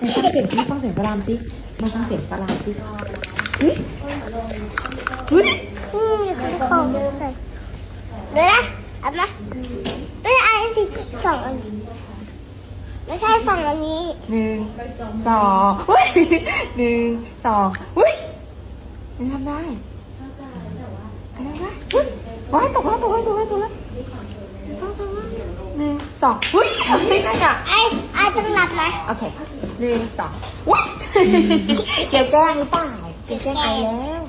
ฟังเสียงที่ฟังเสียงสลามสิมาฟังเสียงสลามสิเฮ้ยเฮ้ย คือของเดี๋ยวนะเอามาเป็นอะไรสิสองอันไม่ใช่สองอันนี้ 1 2เฮ้ย1 2เฮ้ยไม่ทำได้ไม่ทำได้เฮ้ยว้ายตกแล้ว1 2เฮ้ยทำได้ไงอ่ะ ไอ้ต้องนับนะ โอเค1 2ว้ายเจ็บแก้มหรือเปล่าเจ็บแก้มไอแล้ว